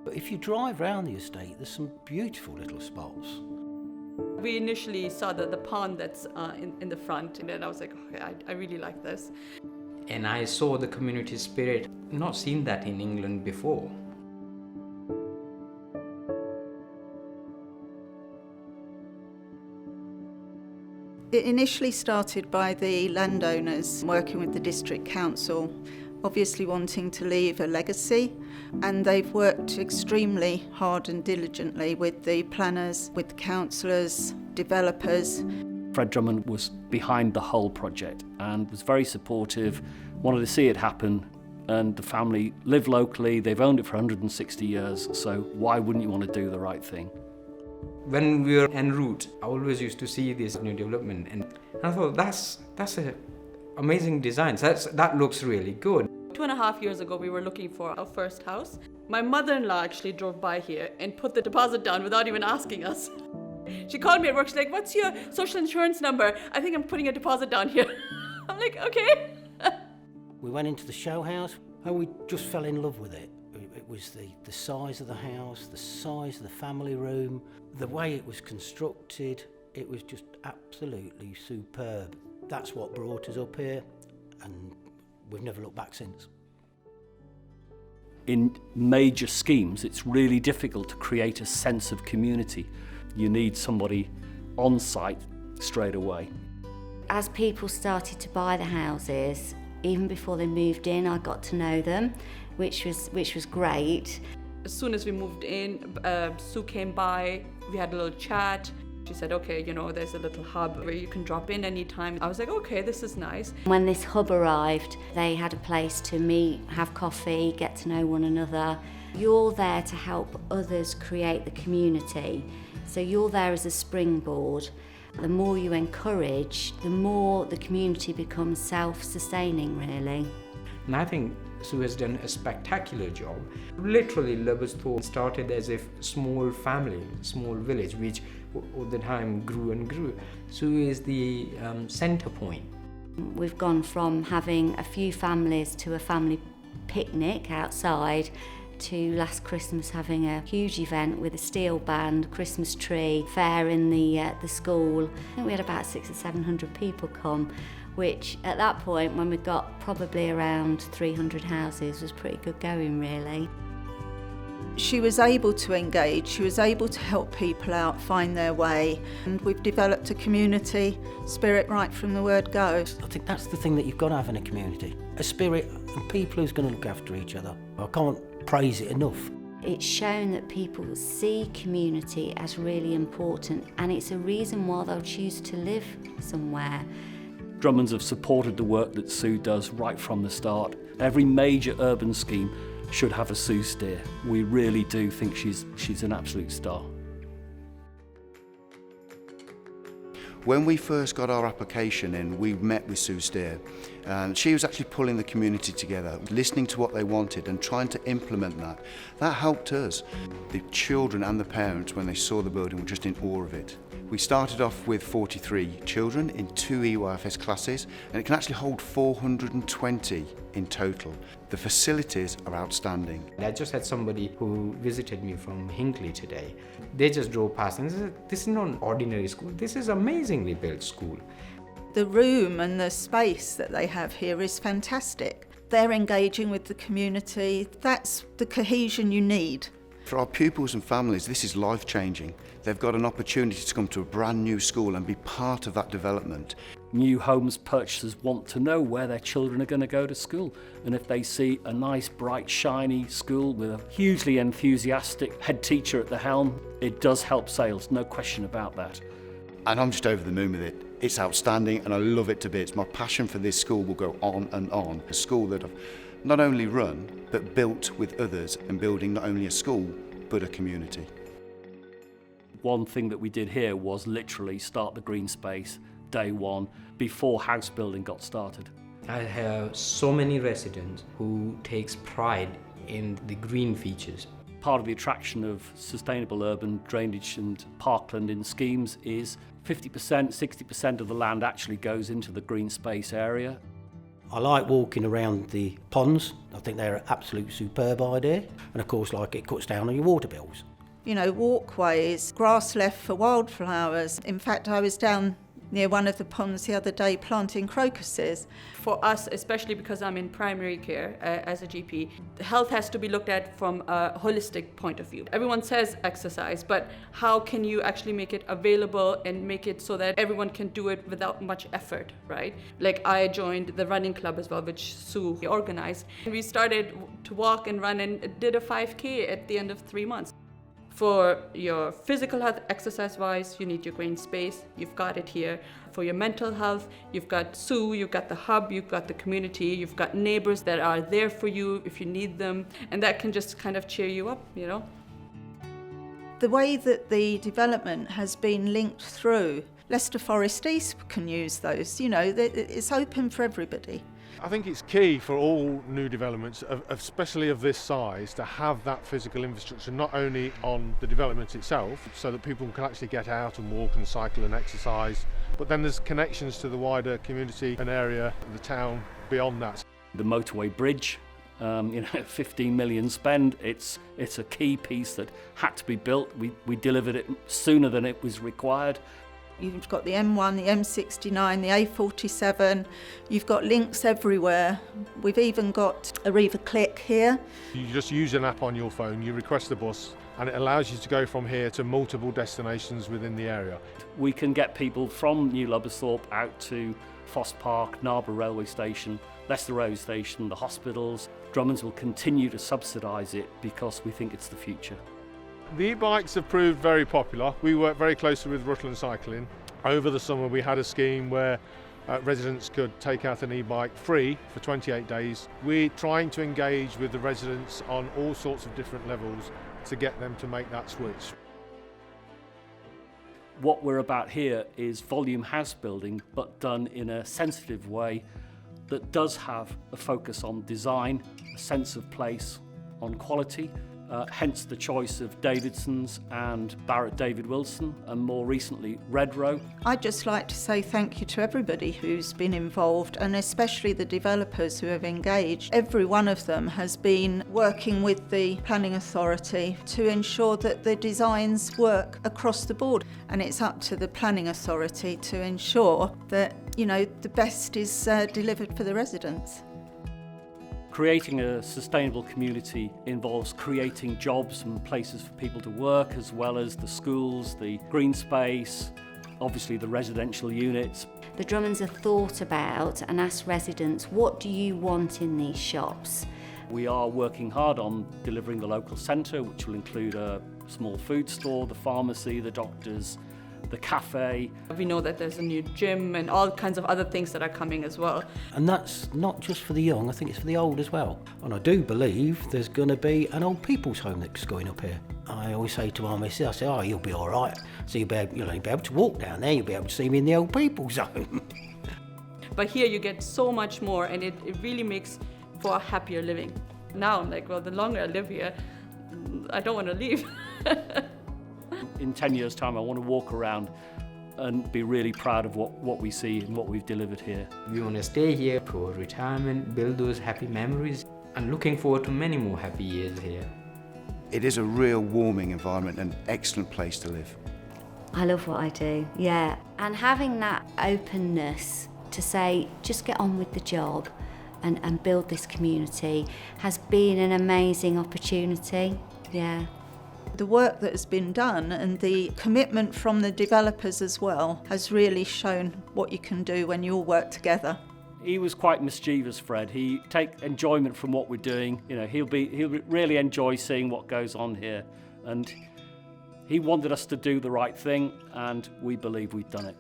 But if you drive around the estate, there's some beautiful little spots. We initially saw the pond that's in the front, and then I was like, okay, I really like this. And I saw the community spirit, not seen that in England before. It initially started by the landowners working with the district council, obviously wanting to leave a legacy, and they've worked extremely hard and diligently with the planners, with the councillors, developers. Fred Drummond was behind the whole project and was very supportive, wanted to see it happen, and the family live locally, they've owned it for 160 years, so why wouldn't you want to do the right thing? When we were en route, I always used to see this new development, and I thought that's an amazing design. That looks really good. 2.5 years ago, we were looking for our first house. My mother-in-law actually drove by here and put the deposit down without even asking us. She called me at work, she's like, "What's your social insurance number? I think I'm putting a deposit down here." I'm like, okay. We went into the show house and we just fell in love with it. It was the size of the house, the size of the family room, the way it was constructed. It was just absolutely superb. That's what brought us up here, and we've never looked back since. In major schemes, it's really difficult to create a sense of community. You need somebody on site straight away. As people started to buy the houses, even before they moved in, I got to know them, which was great. As soon as we moved in, Sue came by, we had a little chat. She said, okay, there's a little hub where you can drop in anytime. I was like, okay, this is nice. When this hub arrived, they had a place to meet, have coffee, get to know one another. You're there to help others create the community. So you're there as a springboard. The more you encourage, the more the community becomes self-sustaining, really. And I think Sue has done a spectacular job. Literally, Lubbesthorpe started as a small family, small village, which over the time grew and grew. Sue is the centre point. We've gone from having a few families to a family picnic outside to last Christmas having a huge event with a steel band, Christmas tree, fair in the school. I think we had about 600 or 700 people come, which at that point, when we got probably around 300 houses, was pretty good going, really. She was able to engage, she was able to help people out find their way, and we've developed a community spirit right from the word go. I think that's the thing that you've got to have in a community, a spirit and people who's going to look after each other. I can't praise it enough. It's shown that people see community as really important, and it's a reason why they'll choose to live somewhere. Drummonds have supported the work that Sue does right from the start. Every major urban scheme should have a Sue steer. We really do think she's an absolute star. When we first got our application in, we met with Sue Steer. She was actually pulling the community together, listening to what they wanted and trying to implement that. That helped us. The children and the parents, when they saw the building, were just in awe of it. We started off with 43 children in 2 EYFS classes, and it can actually hold 420 in total. The facilities are outstanding. I just had somebody who visited me from Hinckley today. They just drove past and said, "This is not an ordinary school, this is an amazingly built school." The room and the space that they have here is fantastic. They're engaging with the community. That's the cohesion you need. For our pupils and families, this is life-changing. They've got an opportunity to come to a brand new school and be part of that development. New homes purchasers want to know where their children are going to go to school, and if they see a nice, bright, shiny school with a hugely enthusiastic head teacher at the helm, it does help sales, no question about that. And I'm just over the moon with it. It's outstanding and I love it to bits. My passion for this school will go on and on. A school that I've not only run, but built with others, and building not only a school, but a community. One thing that we did here was literally start the green space day one, before house building got started. I have so many residents who takes pride in the green features. Part of the attraction of sustainable urban drainage and parkland in schemes is 50%, 60% of the land actually goes into the green space area. I like walking around the ponds. I think they're an absolute superb idea. And of course, like, it cuts down on your water bills. You know, walkways, grass left for wildflowers. In fact, I was down near one of the ponds the other day planting crocuses. For us, especially because I'm in primary care as a GP, health has to be looked at from a holistic point of view. Everyone says exercise, but how can you actually make it available and make it so that everyone can do it without much effort, right? Like, I joined the running club as well, which Sue organized. We started to walk and run and did a 5K at the end of 3 months. For your physical health, exercise-wise, you need your green space. You've got it here. For your mental health, you've got Sue, you've got the hub, you've got the community, you've got neighbours that are there for you if you need them, and that can just kind of cheer you up, you know. The way that the development has been linked through, Leicester Forest East can use those. You know, it's open for everybody. I think it's key for all new developments, especially of this size, to have that physical infrastructure not only on the development itself, so that people can actually get out and walk and cycle and exercise, but then there's connections to the wider community and area of the town beyond that. The motorway bridge, 15 million spend, it's a key piece that had to be built. We delivered it sooner than it was required. You've got the M1, the M69, the A47, you've got links everywhere. We've even got a Arriva Click here. You just use an app on your phone, you request a bus, and it allows you to go from here to multiple destinations within the area. We can get people from New Lubbesthorpe out to Foss Park, Narborough Railway Station, Leicester Road Station, the hospitals. Drummonds will continue to subsidise it because we think it's the future. The e-bikes have proved very popular. We work very closely with Rutland Cycling. Over the summer we had a scheme where residents could take out an e-bike free for 28 days. We're trying to engage with the residents on all sorts of different levels to get them to make that switch. What we're about here is volume house building, but done in a sensitive way that does have a focus on design, a sense of place, on quality. Hence the choice of Davidson's and Barrett David Wilson, and more recently Redrow. I'd just like to say thank you to everybody who's been involved, and especially the developers who have engaged. Every one of them has been working with the planning authority to ensure that the designs work across the board, and it's up to the planning authority to ensure that, you know, the best is delivered for the residents. Creating a sustainable community involves creating jobs and places for people to work, as well as the schools, the green space, obviously the residential units. The Drummonds have thought about and asked residents, what do you want in these shops? We are working hard on delivering the local centre, which will include a small food store, the pharmacy, the doctors, the cafe. We know that there's a new gym and all kinds of other things that are coming as well. And that's not just for the young, I think it's for the old as well. And I do believe there's going to be an old people's home that's going up here. I always say to my missus, I say, oh, you'll be all right. So you'll be able to walk down there, you'll be able to see me in the old people's home. But here you get so much more, and it really makes for a happier living. Now I'm like, well, the longer I live here, I don't want to leave. In 10 years' time, I want to walk around and be really proud of what we see and what we've delivered here. We want to stay here for retirement, build those happy memories, and looking forward to many more happy years here. It is a real warming environment and excellent place to live. I love what I do, yeah. And having that openness to say, just get on with the job and build this community has been an amazing opportunity, yeah. The work that has been done and the commitment from the developers as well has really shown what you can do when you all work together. He was quite mischievous, Fred. He take enjoyment from what we're doing. You know, he'll really enjoy seeing what goes on here, and he wanted us to do the right thing, and we believe we've done it.